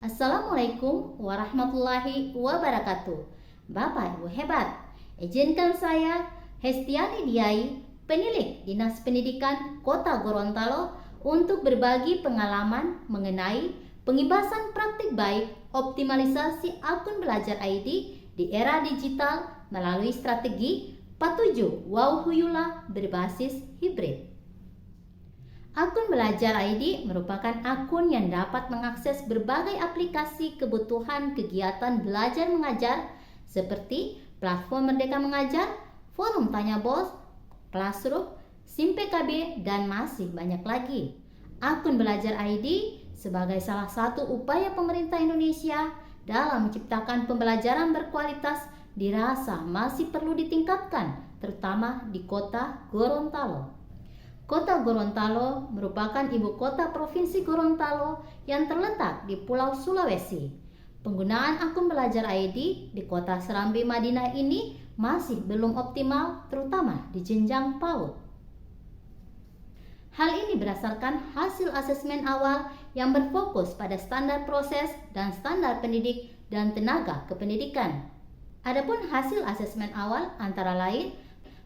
Assalamualaikum warahmatullahi wabarakatuh. Bapak Ibu hebat, izinkan saya Hestiani Diai, penilik Dinas Pendidikan Kota Gorontalo untuk berbagi pengalaman mengenai pengibasan praktik baik optimalisasi akun belajar ID di era digital melalui strategi Patuju Wauhuyula berbasis hibrid. Akun Belajar ID merupakan akun yang dapat mengakses berbagai aplikasi kebutuhan kegiatan belajar mengajar seperti platform Merdeka Mengajar, forum Tanya Bos, Classroom, SIM PKB, dan masih banyak lagi. Akun Belajar ID sebagai salah satu upaya pemerintah Indonesia dalam menciptakan pembelajaran berkualitas dirasa masih perlu ditingkatkan, terutama di kota Gorontalo. Kota Gorontalo merupakan ibu kota Provinsi Gorontalo yang terletak di Pulau Sulawesi. Penggunaan akun Belajar ID di kota Serambi Madinah ini masih belum optimal, terutama di jenjang PAUD. Hal ini berdasarkan hasil asesmen awal yang berfokus pada standar proses dan standar pendidik dan tenaga kependidikan. Adapun hasil asesmen awal antara lain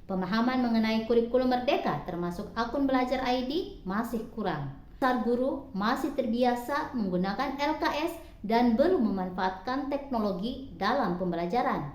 pemahaman mengenai kurikulum merdeka termasuk akun Belajar ID masih kurang. Besar guru masih terbiasa menggunakan LKS dan belum memanfaatkan teknologi dalam pembelajaran.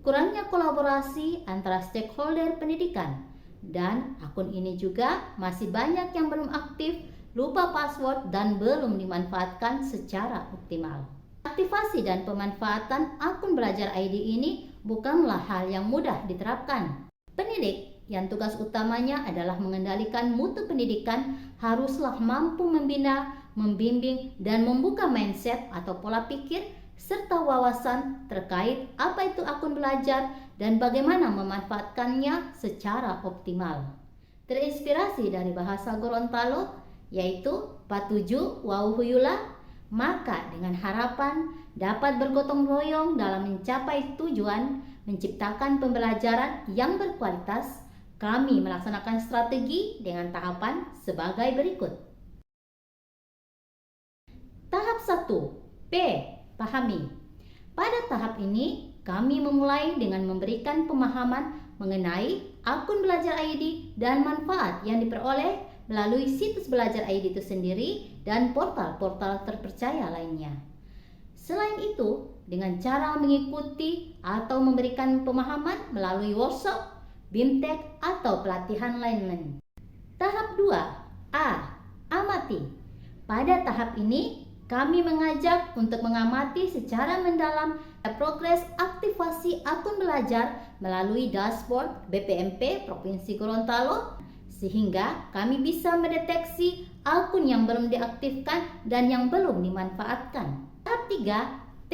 Kurangnya kolaborasi antara stakeholder pendidikan dan akun ini juga masih banyak yang belum aktif, lupa password dan belum dimanfaatkan secara optimal. Aktivasi dan pemanfaatan akun Belajar ID ini bukanlah hal yang mudah diterapkan. Pendidik yang tugas utamanya adalah mengendalikan mutu pendidikan haruslah mampu membina, membimbing, dan membuka mindset atau pola pikir serta wawasan terkait apa itu akun belajar dan bagaimana memanfaatkannya secara optimal. Terinspirasi dari bahasa Gorontalo yaitu Patuju Wauhuyula, maka dengan harapan dapat bergotong royong dalam mencapai tujuan menciptakan pembelajaran yang berkualitas, kami melaksanakan strategi dengan tahapan sebagai berikut. Tahap 1. P. Pahami. Pada tahap ini, kami memulai dengan memberikan pemahaman mengenai akun Belajar ID dan manfaat yang diperoleh melalui situs Belajar ID itu sendiri dan portal-portal terpercaya lainnya. Selain itu, dengan cara mengikuti atau memberikan pemahaman melalui workshop, BIMTEK, atau pelatihan lain-lain. Tahap 2. A. Amati. Pada tahap ini, kami mengajak untuk mengamati secara mendalam progres aktivasi akun belajar melalui dashboard BPMP Provinsi Gorontalo, sehingga kami bisa mendeteksi akun yang belum diaktifkan dan yang belum dimanfaatkan. Tahap 3. T.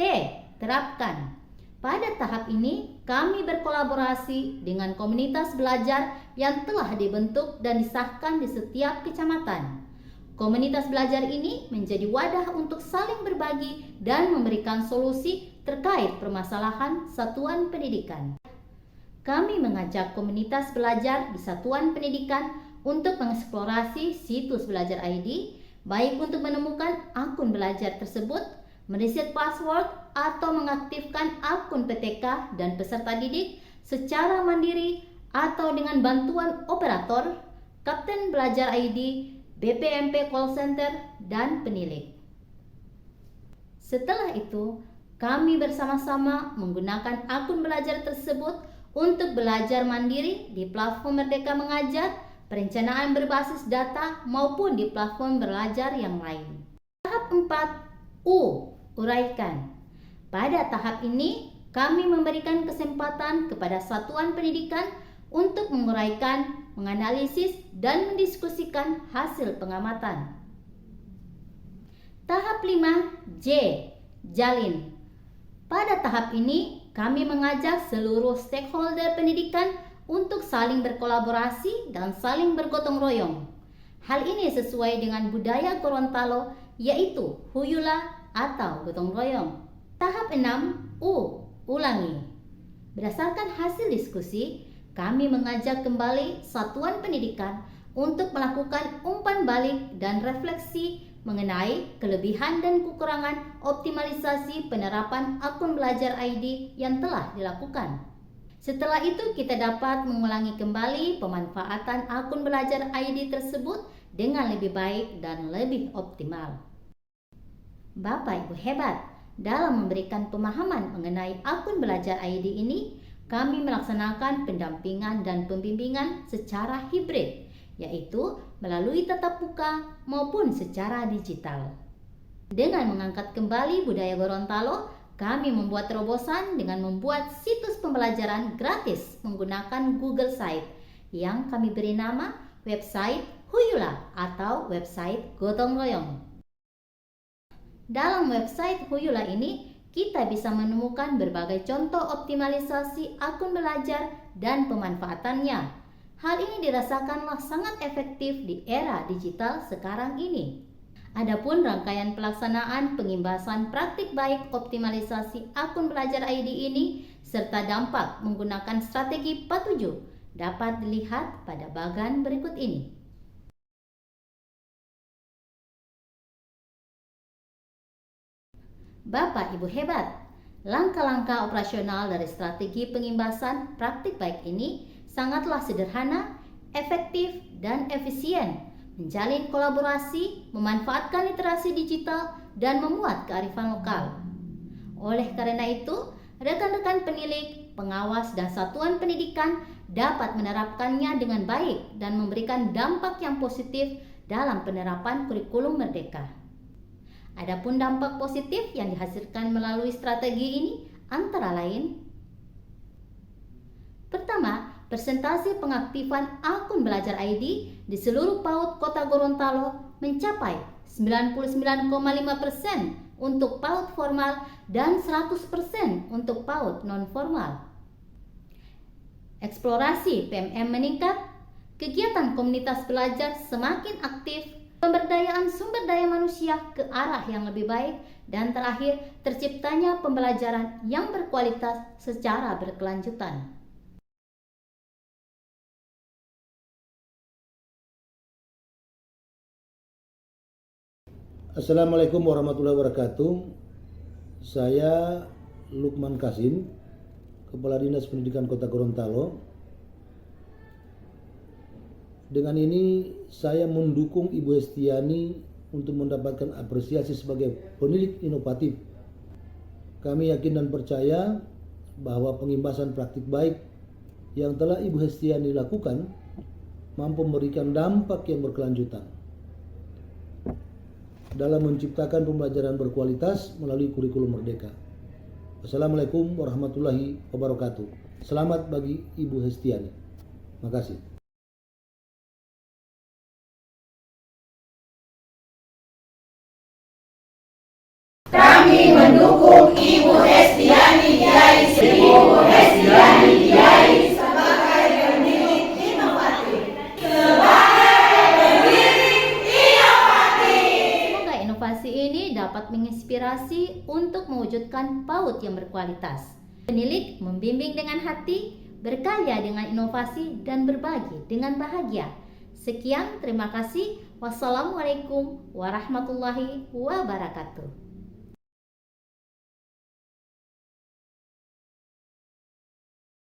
Terapkan. Pada tahap ini, kami berkolaborasi dengan komunitas belajar yang telah dibentuk dan disahkan di setiap kecamatan. Komunitas belajar ini menjadi wadah untuk saling berbagi dan memberikan solusi terkait permasalahan satuan pendidikan. Kami mengajak komunitas belajar di satuan pendidikan untuk mengeksplorasi situs Belajar ID, baik untuk menemukan akun belajar tersebut, mereset password, atau mengaktifkan akun PTK dan peserta didik secara mandiri atau dengan bantuan operator, Kapten Belajar ID, BPMP Call Center, dan penilik. Setelah itu, kami bersama-sama menggunakan akun belajar tersebut untuk belajar mandiri di platform Merdeka Mengajar, perencanaan berbasis data, maupun di platform belajar yang lain. Tahap 4. U. Uraikan. Pada tahap ini, kami memberikan kesempatan kepada satuan pendidikan untuk menguraikan, menganalisis, dan mendiskusikan hasil pengamatan. Tahap 5. J. Jalin. Pada tahap ini, kami mengajak seluruh stakeholder pendidikan untuk saling berkolaborasi dan saling bergotong royong. Hal ini sesuai dengan budaya Gorontalo, yaitu huyula atau gotong royong. Tahap 6. U. Ulangi. Berdasarkan hasil diskusi, kami mengajak kembali satuan pendidikan untuk melakukan umpan balik dan refleksi mengenai kelebihan dan kekurangan optimalisasi penerapan akun belajar ID yang telah dilakukan. Setelah itu kita dapat mengulangi kembali pemanfaatan akun belajar ID tersebut dengan lebih baik dan lebih optimal. Bapak Ibu hebat, dalam memberikan pemahaman mengenai akun belajar ID ini, kami melaksanakan pendampingan dan pembimbingan secara hibrid, yaitu melalui tatap muka maupun secara digital. Dengan mengangkat kembali budaya Gorontalo, kami membuat terobosan dengan membuat situs pembelajaran gratis menggunakan Google Site yang kami beri nama website Huyula atau website Gotong Royong. Dalam website Huyula ini, kita bisa menemukan berbagai contoh optimalisasi akun belajar dan pemanfaatannya. Hal ini dirasakanlah sangat efektif di era digital sekarang ini. Adapun rangkaian pelaksanaan pengimbasan praktik baik optimalisasi akun belajar ID ini serta dampak menggunakan strategi 47 dapat dilihat pada bagan berikut ini. Bapak Ibu hebat, langkah-langkah operasional dari strategi pengimbasan praktik baik ini sangatlah sederhana, efektif, dan efisien, menjalin kolaborasi, memanfaatkan literasi digital, dan memuat kearifan lokal. Oleh karena itu, rekan-rekan penilik, pengawas, dan satuan pendidikan dapat menerapkannya dengan baik dan memberikan dampak yang positif dalam penerapan kurikulum Merdeka. Adapun dampak positif yang dihasilkan melalui strategi ini antara lain: pertama, persentase pengaktifan akun belajar ID di seluruh PAUD Kota Gorontalo mencapai 99,5% untuk PAUD formal dan 100% untuk PAUD non-formal. Eksplorasi PMM meningkat, kegiatan komunitas belajar semakin aktif, pemberdayaan sumber daya manusia ke arah yang lebih baik, dan terakhir terciptanya pembelajaran yang berkualitas secara berkelanjutan. Assalamualaikum warahmatullahi wabarakatuh. Saya Lukman Kasim, Kepala Dinas Pendidikan Kota Gorontalo. Dengan ini saya mendukung Ibu Hestiani untuk mendapatkan apresiasi sebagai penilik inovatif. Kami yakin dan percaya bahwa pengimbasan praktik baik yang telah Ibu Hestiani lakukan mampu memberikan dampak yang berkelanjutan dalam menciptakan pembelajaran berkualitas melalui kurikulum Merdeka. Wassalamualaikum warahmatullahi wabarakatuh. Selamat bagi Ibu Hestiani. Makasih. Kami mendukung Ibu Hestiani Diai sebagai pendidik inovatif. Semoga inovasi ini dapat menginspirasi untuk mewujudkan PAUD yang berkualitas. Penilik membimbing dengan hati, berkarya dengan inovasi, dan berbagi dengan bahagia. Sekian, terima kasih. Wassalamualaikum warahmatullahi wabarakatuh.